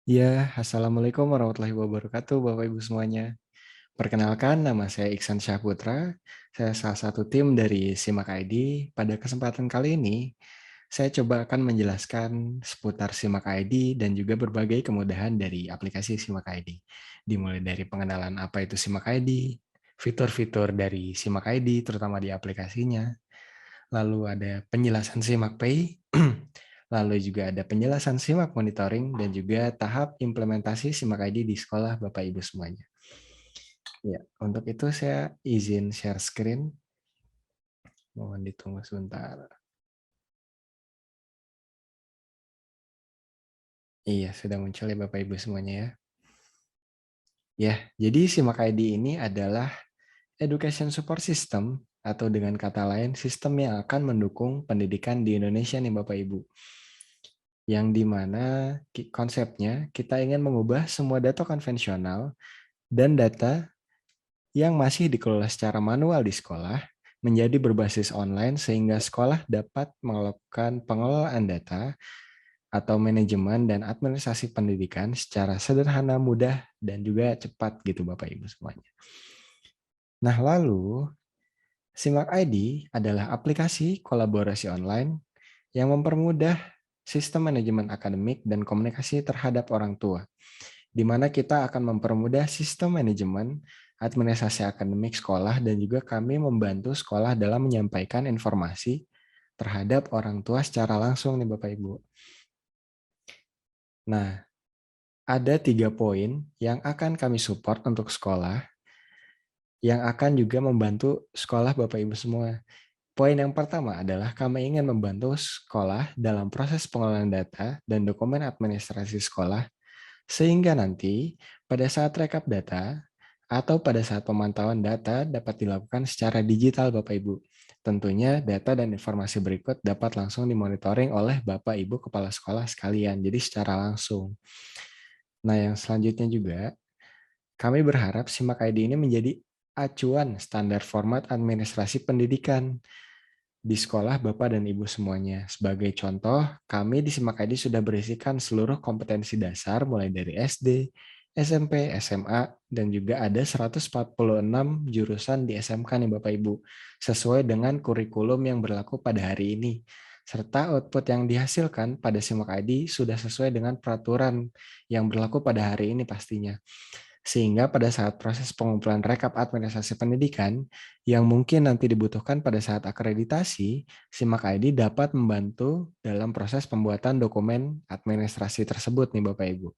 Ya, Assalamualaikum warahmatullahi wabarakatuh, Bapak Ibu semuanya. Perkenalkan, nama saya Iksan Syahputra. Saya salah satu tim dari Simak ID. Pada kesempatan kali ini, saya coba akan menjelaskan seputar Simak ID dan juga berbagai kemudahan dari aplikasi Simak ID. Dimulai dari pengenalan apa itu Simak ID, fitur-fitur dari Simak ID, terutama di aplikasinya, lalu ada penjelasan Simak Pay, lalu juga ada penjelasan Simak Monitoring, dan juga tahap implementasi Simak ID di sekolah Bapak Ibu semuanya. Ya, untuk itu saya izin share screen. Mohon ditunggu sebentar. Iya, sudah muncul ya Bapak Ibu semuanya ya. Ya, jadi Simak ID ini adalah Education Support System, atau dengan kata lain, sistem yang akan mendukung pendidikan di Indonesia nih Bapak Ibu. Yang dimana konsepnya kita ingin mengubah semua data konvensional dan data yang masih dikelola secara manual di sekolah menjadi berbasis online sehingga sekolah dapat melakukan pengelolaan data atau manajemen dan administrasi pendidikan secara sederhana, mudah, dan juga cepat gitu Bapak Ibu semuanya. Nah lalu, Simak ID adalah aplikasi kolaborasi online yang mempermudah sistem manajemen akademik dan komunikasi terhadap orang tua, di mana kita akan mempermudah sistem manajemen administrasi akademik sekolah dan juga kami membantu sekolah dalam menyampaikan informasi terhadap orang tua secara langsung nih Bapak Ibu. Nah, ada 3 poin yang akan kami support untuk sekolah yang akan juga membantu sekolah Bapak Ibu semua. Poin yang pertama adalah kami ingin membantu sekolah dalam proses pengelolaan data dan dokumen administrasi sekolah, sehingga nanti pada saat rekap data atau pada saat pemantauan data dapat dilakukan secara digital Bapak Ibu. Tentunya data dan informasi berikut dapat langsung dimonitoring oleh Bapak Ibu Kepala Sekolah sekalian, jadi secara langsung. Nah yang selanjutnya juga, kami berharap Simak ID ini menjadi acuan standar format administrasi pendidikan di sekolah Bapak dan Ibu semuanya. Sebagai contoh, kami di Simak ID sudah berisikan seluruh kompetensi dasar mulai dari SD, SMP, SMA, dan juga ada 146 jurusan di SMK nih Bapak Ibu, sesuai dengan kurikulum yang berlaku pada hari ini. Serta output yang dihasilkan pada Simak ID sudah sesuai dengan peraturan yang berlaku pada hari ini pastinya. Sehingga pada saat proses pengumpulan rekap administrasi pendidikan yang mungkin nanti dibutuhkan pada saat akreditasi, Simak ID dapat membantu dalam proses pembuatan dokumen administrasi tersebut nih Bapak Ibu.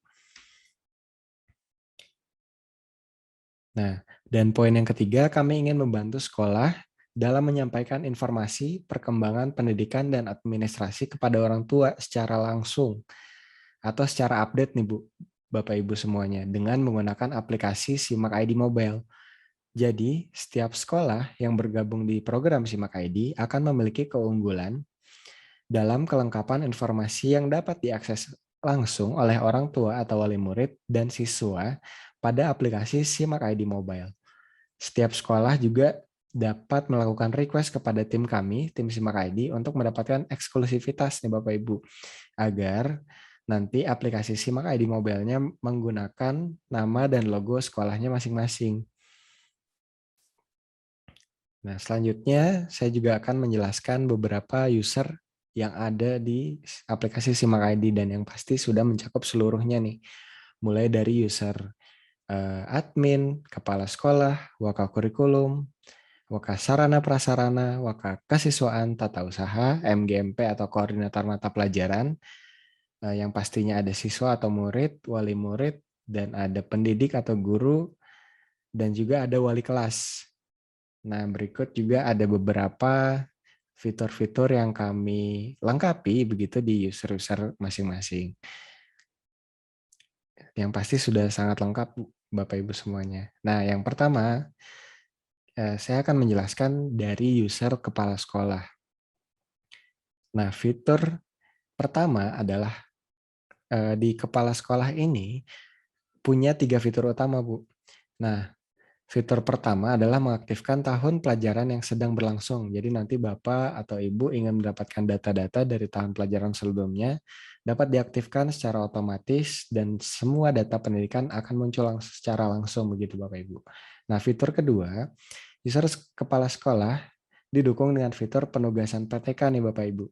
Nah, dan poin yang ketiga, kami ingin membantu sekolah dalam menyampaikan informasi perkembangan pendidikan dan administrasi kepada orang tua secara langsung atau secara update nih Bu, Bapak Ibu semuanya, dengan menggunakan aplikasi Simak ID Mobile. Jadi, setiap sekolah yang bergabung di program Simak ID akan memiliki keunggulan dalam kelengkapan informasi yang dapat diakses langsung oleh orang tua atau wali murid dan siswa pada aplikasi Simak ID Mobile. Setiap sekolah juga dapat melakukan request kepada tim kami, tim Simak ID, untuk mendapatkan eksklusivitas nih Bapak Ibu, agar nanti aplikasi Simak ID Mobile-nya menggunakan nama dan logo sekolahnya masing-masing. Nah, selanjutnya saya juga akan menjelaskan beberapa user yang ada di aplikasi Simak ID dan yang pasti sudah mencakup seluruhnya nih. Mulai dari user admin, kepala sekolah, waka kurikulum, waka sarana prasarana, waka kesiswaan, tata usaha, MGMP atau koordinator mata pelajaran, yang pastinya ada siswa atau murid, wali murid, dan ada pendidik atau guru, dan juga ada wali kelas. Nah, berikut juga ada beberapa fitur-fitur yang kami lengkapi begitu di user-user masing-masing. Yang pasti sudah sangat lengkap Bapak Ibu semuanya. Nah, yang pertama, saya akan menjelaskan dari user kepala sekolah. Nah, fitur pertama adalah di kepala sekolah ini punya 3 fitur utama, Bu. Nah, Fitur pertama adalah mengaktifkan tahun pelajaran yang sedang berlangsung. Jadi nanti Bapak atau Ibu ingin mendapatkan data-data dari tahun pelajaran sebelumnya, dapat diaktifkan secara otomatis dan semua data pendidikan akan muncul secara langsung begitu Bapak Ibu. Nah, fitur kedua, user kepala sekolah didukung dengan fitur penugasan PTK nih Bapak Ibu.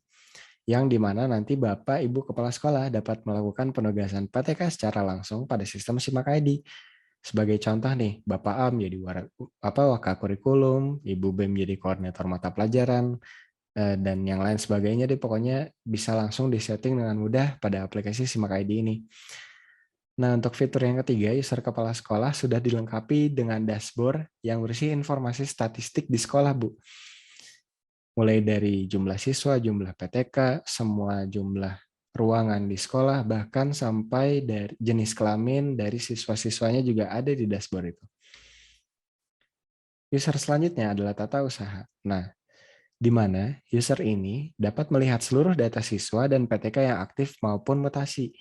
Yang dimana nanti Bapak Ibu kepala sekolah dapat melakukan penugasan PTK secara langsung pada sistem SIMAK ID. Sebagai contoh nih, Bapak A menjadi waka kurikulum, Ibu B menjadi koordinator mata pelajaran, dan yang lain sebagainya deh, pokoknya bisa langsung disetting dengan mudah pada aplikasi SIMAK ID ini. Nah, untuk fitur yang ketiga, user kepala sekolah sudah dilengkapi dengan dashboard yang berisi informasi statistik di sekolah, Bu. Mulai dari jumlah siswa, jumlah PTK, semua jumlah ruangan di sekolah, bahkan sampai dari jenis kelamin dari siswa-siswanya juga ada di dashboard itu. User selanjutnya adalah tata usaha. Nah, di mana user ini dapat melihat seluruh data siswa dan PTK yang aktif maupun mutasi.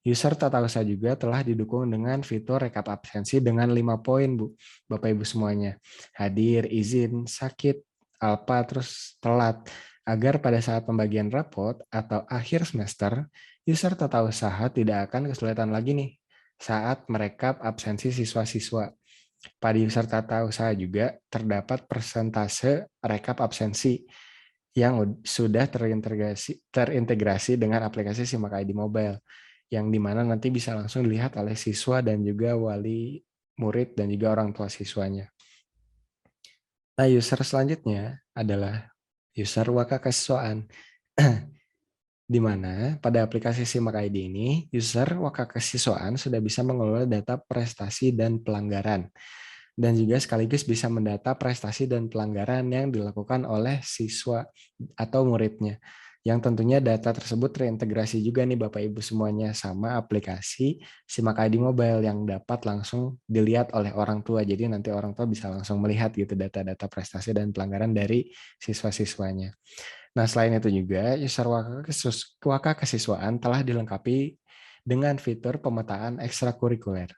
User tata usaha juga telah didukung dengan fitur rekap absensi dengan 5 poin, Bu. Bapak Ibu semuanya. Hadir, izin, sakit, alpa, terus telat. Agar pada saat pembagian rapot atau akhir semester, user tata usaha tidak akan kesulitan lagi nih saat merekap absensi siswa-siswa. Pada user tata usaha juga terdapat persentase rekap absensi yang sudah terintegrasi dengan aplikasi SIMAK ID Mobile, yang dimana nanti bisa langsung dilihat oleh siswa dan juga wali murid dan juga orang tua siswanya. Nah, user selanjutnya adalah user waka kesiswaan. Di mana pada aplikasi SIMAK ID ini, user waka kesiswaan sudah bisa mengelola data prestasi dan pelanggaran, dan juga sekaligus bisa mendata prestasi dan pelanggaran yang dilakukan oleh siswa atau muridnya. Yang tentunya data tersebut terintegrasi juga nih Bapak Ibu semuanya sama aplikasi SIMAK ID Mobile yang dapat langsung dilihat oleh orang tua. Jadi nanti orang tua bisa langsung melihat gitu data-data prestasi dan pelanggaran dari siswa-siswanya. Nah, selain itu juga user waka kesiswaan telah dilengkapi dengan fitur pemetaan ekstrakurikuler.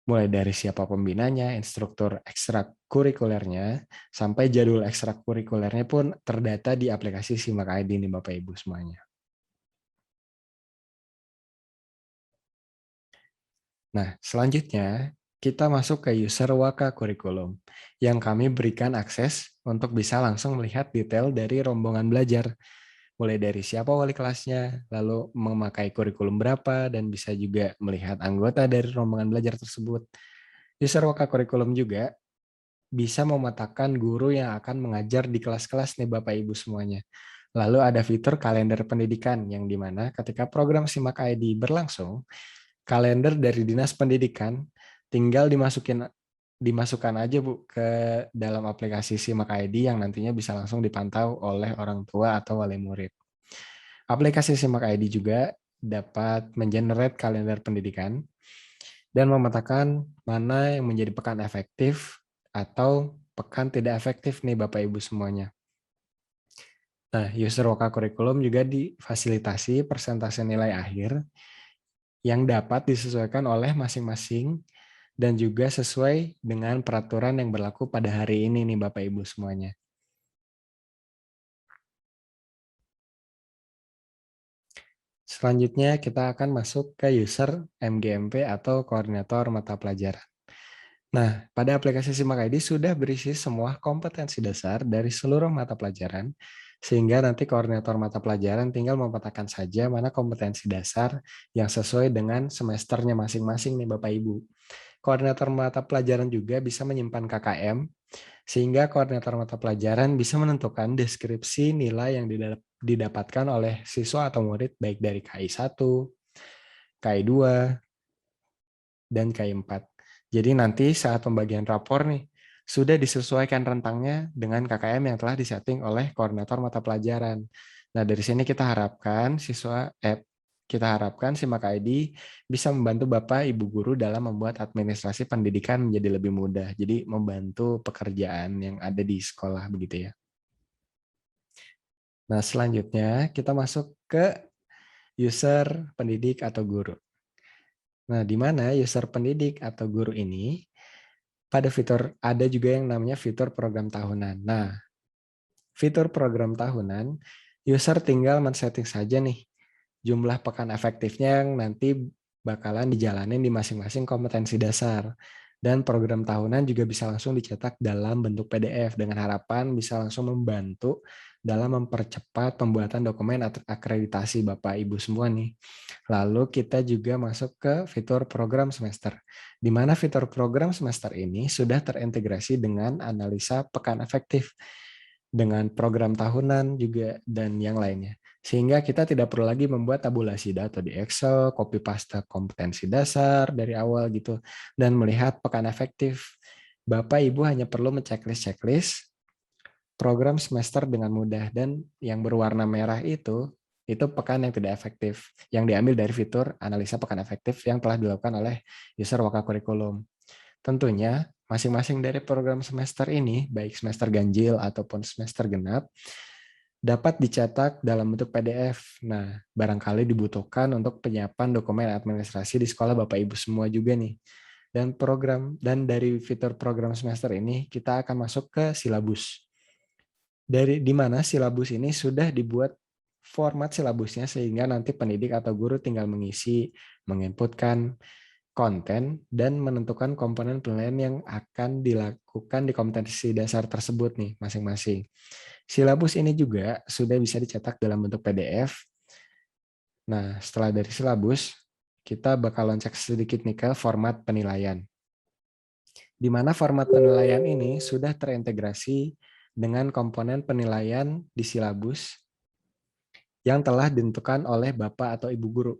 Mulai dari siapa pembinanya, instruktur ekstrakurikulernya, sampai jadwal ekstrakurikulernya pun terdata di aplikasi SIMAK ID nih Bapak Ibu semuanya. Nah, selanjutnya kita masuk ke user Waka Kurikulum, yang kami berikan akses untuk bisa langsung melihat detail dari rombongan belajar, mulai dari siapa wali kelasnya, lalu memakai kurikulum berapa, dan bisa juga melihat anggota dari rombongan belajar tersebut. User Waka Kurikulum juga bisa memetakan guru yang akan mengajar di kelas-kelas nih Bapak Ibu semuanya. Lalu ada fitur kalender pendidikan yang dimana ketika program SIMAK ID berlangsung, kalender dari Dinas Pendidikan tinggal dimasukkan aja Bu ke dalam aplikasi SIMAK ID yang nantinya bisa langsung dipantau oleh orang tua atau wali murid. Aplikasi SIMAK ID juga dapat mengenerate kalender pendidikan dan memetakan mana yang menjadi pekan efektif atau pekan tidak efektif nih Bapak Ibu semuanya. Nah, user Waka Kurikulum juga difasilitasi persentase nilai akhir yang dapat disesuaikan oleh masing-masing dan juga sesuai dengan peraturan yang berlaku pada hari ini nih Bapak Ibu semuanya. Selanjutnya kita akan masuk ke user MGMP atau koordinator mata pelajaran. Nah, pada aplikasi SIMAK ID sudah berisi semua kompetensi dasar dari seluruh mata pelajaran, sehingga nanti koordinator mata pelajaran tinggal memetakan saja mana kompetensi dasar yang sesuai dengan semesternya masing-masing nih Bapak Ibu. Koordinator mata pelajaran juga bisa menyimpan KKM, sehingga koordinator mata pelajaran bisa menentukan deskripsi nilai yang didapatkan oleh siswa atau murid baik dari KI 1, KI 2, dan KI 4. Jadi nanti saat pembagian rapor nih, sudah disesuaikan rentangnya dengan KKM yang telah disetting oleh koordinator mata pelajaran. Nah, dari sini kita harapkan SIMAK ID bisa membantu Bapak Ibu guru dalam membuat administrasi pendidikan menjadi lebih mudah. Jadi membantu pekerjaan yang ada di sekolah begitu ya. Nah, selanjutnya kita masuk ke user pendidik atau guru. Nah, di mana user pendidik atau guru ini pada fitur ada juga yang namanya fitur program tahunan. Nah, fitur program tahunan, user tinggal men-setting saja nih jumlah pekan efektifnya yang nanti bakalan dijalanin di masing-masing kompetensi dasar. Dan program tahunan juga bisa langsung dicetak dalam bentuk PDF dengan harapan bisa langsung membantu dalam mempercepat pembuatan dokumen akreditasi Bapak Ibu semua nih. Lalu kita juga masuk ke fitur program semester, di mana fitur program semester ini sudah terintegrasi dengan analisa pekan efektif dengan program tahunan juga dan yang lainnya. Sehingga kita tidak perlu lagi membuat tabulasi data di Excel, copy paste kompetensi dasar dari awal gitu, dan melihat pekan efektif. Bapak Ibu hanya perlu menceklis-checklist program semester dengan mudah, dan yang berwarna merah itu pekan yang tidak efektif, yang diambil dari fitur analisa pekan efektif yang telah dilakukan oleh user Waka Kurikulum. Tentunya, masing-masing dari program semester ini, baik semester ganjil ataupun semester genap, dapat dicetak dalam bentuk PDF. Nah, barangkali dibutuhkan untuk penyiapan dokumen administrasi di sekolah Bapak Ibu semua juga nih. Dan dari fitur program semester ini kita akan masuk ke silabus. Di mana silabus ini sudah dibuat format silabusnya sehingga nanti pendidik atau guru tinggal mengisi, menginputkan konten, dan menentukan komponen penilaian yang akan dilakukan di kompetensi dasar tersebut nih masing-masing. Silabus ini juga sudah bisa dicetak dalam bentuk PDF. Nah, setelah dari silabus, kita bakal loncat sedikit nih ke format penilaian. Di mana format penilaian ini sudah terintegrasi dengan komponen penilaian di silabus yang telah ditentukan oleh Bapak atau Ibu guru.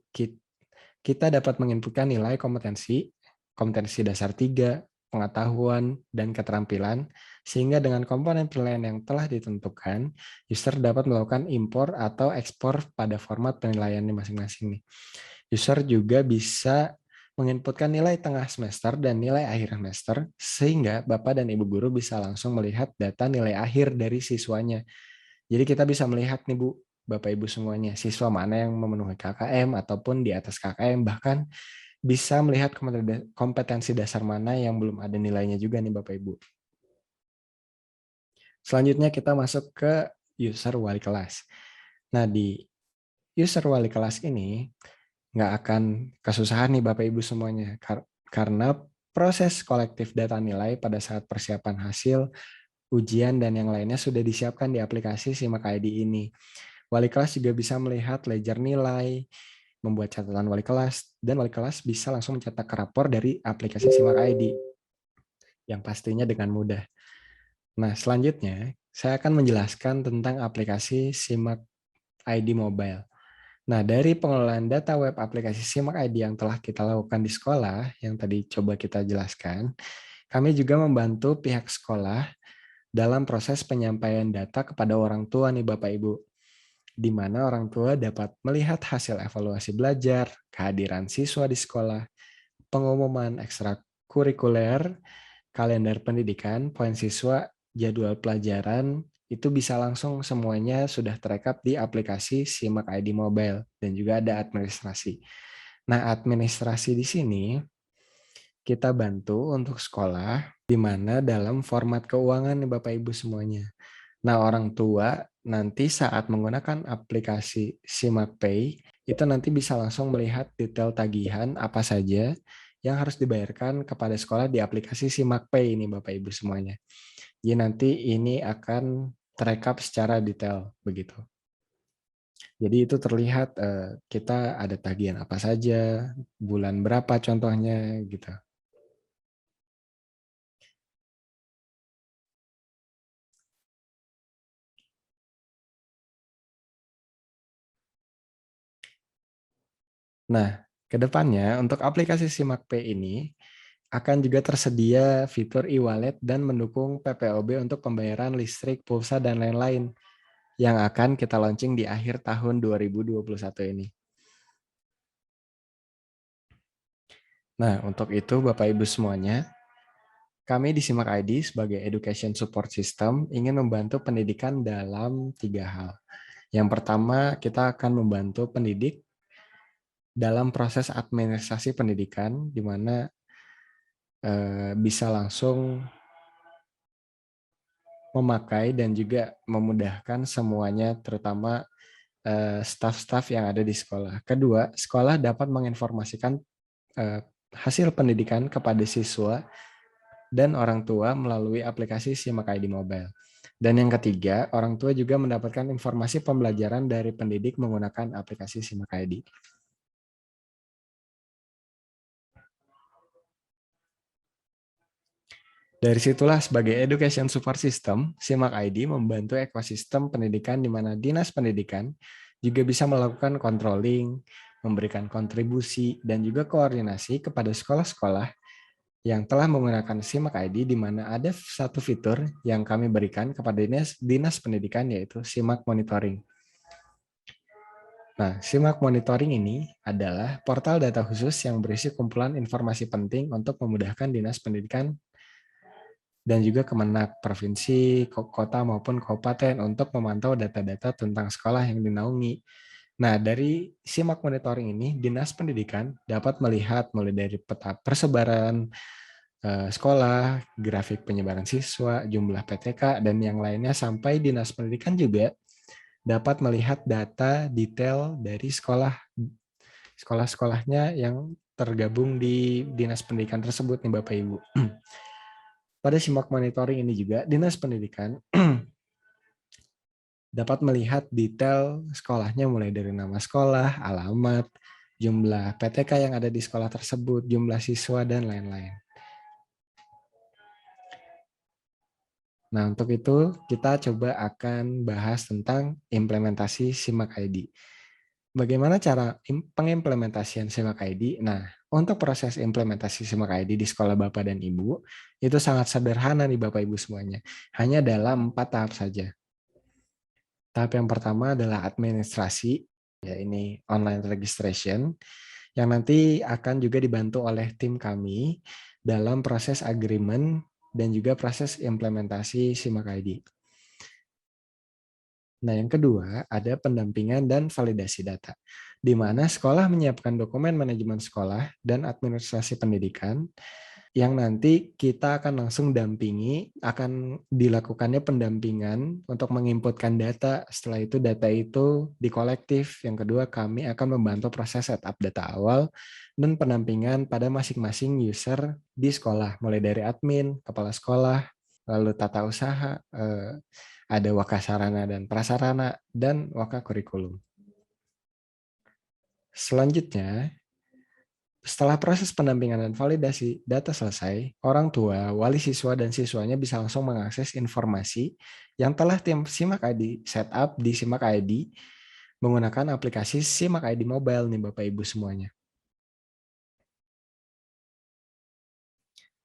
Kita dapat menginputkan nilai kompetensi, kompetensi dasar 3, pengetahuan, dan keterampilan, sehingga dengan komponen penilaian yang telah ditentukan, user dapat melakukan impor atau ekspor pada format penilaiannya masing-masing nih. User juga bisa menginputkan nilai tengah semester dan nilai akhir semester, sehingga Bapak dan Ibu guru bisa langsung melihat data nilai akhir dari siswanya. Jadi kita bisa melihat nih Bu, Bapak Ibu semuanya, siswa mana yang memenuhi KKM ataupun di atas KKM, bahkan bisa melihat kompetensi dasar mana yang belum ada nilainya juga nih Bapak Ibu. Selanjutnya kita masuk ke user wali kelas. Nah, di user wali kelas ini nggak akan kesusahan nih Bapak Ibu semuanya, karena proses kolektif data nilai pada saat persiapan hasil, ujian, dan yang lainnya sudah disiapkan di aplikasi Simak ID ini. Wali kelas juga bisa melihat ledger nilai, membuat catatan wali kelas, dan wali kelas bisa langsung mencetak rapor dari aplikasi Simak ID yang pastinya dengan mudah. Nah, selanjutnya saya akan menjelaskan tentang aplikasi Simak ID Mobile. Nah, dari pengelolaan data web aplikasi Simak ID yang telah kita lakukan di sekolah, yang tadi coba kita jelaskan, kami juga membantu pihak sekolah dalam proses penyampaian data kepada orang tua nih Bapak Ibu, di mana orang tua dapat melihat hasil evaluasi belajar, kehadiran siswa di sekolah, pengumuman ekstrakurikuler, kalender pendidikan, poin siswa, jadwal pelajaran, itu bisa langsung semuanya sudah terekap di aplikasi Simak ID Mobile, dan juga ada administrasi. Nah, administrasi di sini kita bantu untuk sekolah, di mana dalam format keuangan nih Bapak Ibu semuanya. Nah, orang tua nanti saat menggunakan aplikasi Simak Pay, itu nanti bisa langsung melihat detail tagihan apa saja yang harus dibayarkan kepada sekolah di aplikasi Simak Pay ini Bapak Ibu semuanya. Jadi nanti ini akan terekap secara detail begitu. Jadi itu terlihat kita ada tagihan apa saja, bulan berapa contohnya gitu. Nah, kedepannya untuk aplikasi Simak Pay ini akan juga tersedia fitur e-wallet dan mendukung PPOB untuk pembayaran listrik, pulsa, dan lain-lain yang akan kita launching di akhir tahun 2021 ini. Nah, untuk itu Bapak Ibu semuanya, kami di Simak ID sebagai Education Support System ingin membantu pendidikan dalam 3 hal. Yang pertama, kita akan membantu pendidik dalam proses administrasi pendidikan, di mana bisa langsung memakai dan juga memudahkan semuanya, terutama staf-staf yang ada di sekolah. Kedua, sekolah dapat menginformasikan hasil pendidikan kepada siswa dan orang tua melalui aplikasi Simak ID Mobile. Dan yang ketiga, orang tua juga mendapatkan informasi pembelajaran dari pendidik menggunakan aplikasi Simak ID. Dari situlah sebagai education support system, Simak ID membantu ekosistem pendidikan di mana dinas pendidikan juga bisa melakukan controlling, memberikan kontribusi, dan juga koordinasi kepada sekolah-sekolah yang telah menggunakan Simak ID, di mana ada satu fitur yang kami berikan kepada dinas pendidikan, yaitu Simak Monitoring. Nah, Simak Monitoring ini adalah portal data khusus yang berisi kumpulan informasi penting untuk memudahkan dinas pendidikan dan juga Kemenak provinsi, kota maupun kabupaten untuk memantau data-data tentang sekolah yang dinaungi. Nah, dari Simak Monitoring ini, Dinas Pendidikan dapat melihat mulai dari peta persebaran sekolah, grafik penyebaran siswa, jumlah PTK, dan yang lainnya, sampai Dinas Pendidikan juga dapat melihat data detail dari sekolah-sekolahnya yang tergabung di Dinas Pendidikan tersebut nih Bapak Ibu. Pada Simak Monitoring ini juga, Dinas Pendidikan dapat melihat detail sekolahnya mulai dari nama sekolah, alamat, jumlah PTK yang ada di sekolah tersebut, jumlah siswa, dan lain-lain. Nah, untuk itu kita coba akan bahas tentang implementasi Simak ID. Bagaimana cara pengimplementasian Simak ID? Nah, untuk proses implementasi Simak ID di sekolah Bapak dan Ibu, itu sangat sederhana nih Bapak Ibu semuanya. Hanya dalam 4 tahap saja. Tahap yang pertama adalah administrasi, ya ini online registration, yang nanti akan juga dibantu oleh tim kami dalam proses agreement dan juga proses implementasi Simak ID. Nah, yang kedua ada pendampingan dan validasi data, di mana sekolah menyiapkan dokumen manajemen sekolah dan administrasi pendidikan yang nanti kita akan langsung dampingi, akan dilakukannya pendampingan untuk menginputkan data. Setelah itu data itu dikolektif. Yang kedua, kami akan membantu proses setup data awal dan pendampingan pada masing-masing user di sekolah, mulai dari admin, kepala sekolah, lalu tata usaha, ada wakasarana dan prasarana, dan wakakurikulum. Selanjutnya, setelah proses pendampingan dan validasi data selesai, orang tua, wali siswa, dan siswanya bisa langsung mengakses informasi yang telah tim Simak ID setup di Simak ID menggunakan aplikasi Simak ID Mobile nih Bapak Ibu semuanya.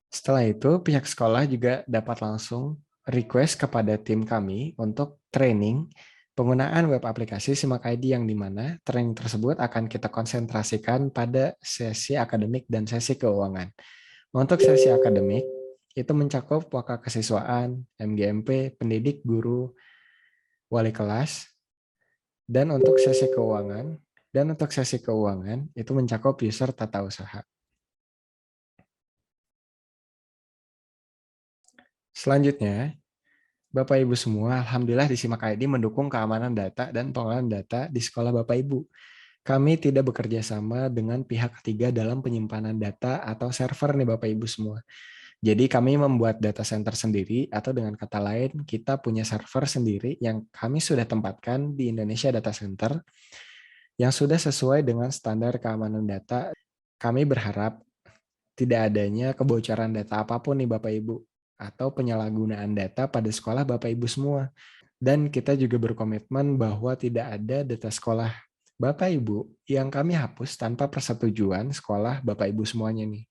Setelah itu, pihak sekolah juga dapat langsung request kepada tim kami untuk training penggunaan web aplikasi Simak ID, yang dimana training tersebut akan kita konsentrasikan pada sesi akademik dan sesi keuangan. Untuk sesi akademik, itu mencakup waka kesiswaan, MGMP, pendidik, guru, wali kelas, dan untuk sesi keuangan itu mencakup user tata usaha. Selanjutnya, Bapak Ibu semua, alhamdulillah di Simak ID mendukung keamanan data dan pengelolaan data di sekolah Bapak Ibu. Kami tidak bekerja sama dengan pihak ketiga dalam penyimpanan data atau server nih Bapak Ibu semua. Jadi kami membuat data center sendiri, atau dengan kata lain kita punya server sendiri yang kami sudah tempatkan di Indonesia Data Center yang sudah sesuai dengan standar keamanan data. Kami berharap tidak adanya kebocoran data apapun nih Bapak Ibu, atau penyalahgunaan data pada sekolah Bapak Ibu semua. Dan kita juga berkomitmen bahwa tidak ada data sekolah Bapak Ibu yang kami hapus tanpa persetujuan sekolah Bapak Ibu semuanya nih.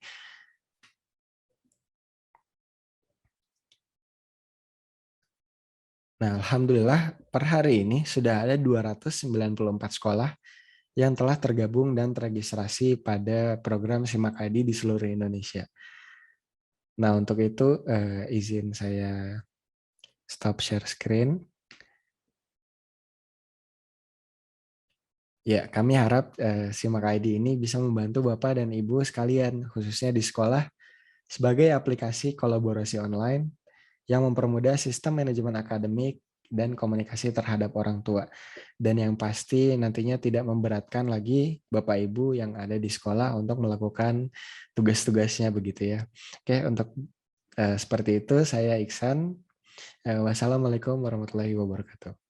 Nah, alhamdulillah per hari ini sudah ada 294 sekolah yang telah tergabung dan teregistrasi pada program Simak ID di seluruh Indonesia. Nah, untuk itu izin saya stop share screen. Ya, kami harap Simak ID ini bisa membantu Bapak dan Ibu sekalian, khususnya di sekolah sebagai aplikasi kolaborasi online yang mempermudah sistem manajemen akademik dan komunikasi terhadap orang tua. Dan yang pasti nantinya tidak memberatkan lagi Bapak Ibu yang ada di sekolah untuk melakukan tugas-tugasnya begitu ya. Oke, untuk seperti itu saya Iksan. Wassalamualaikum warahmatullahi wabarakatuh.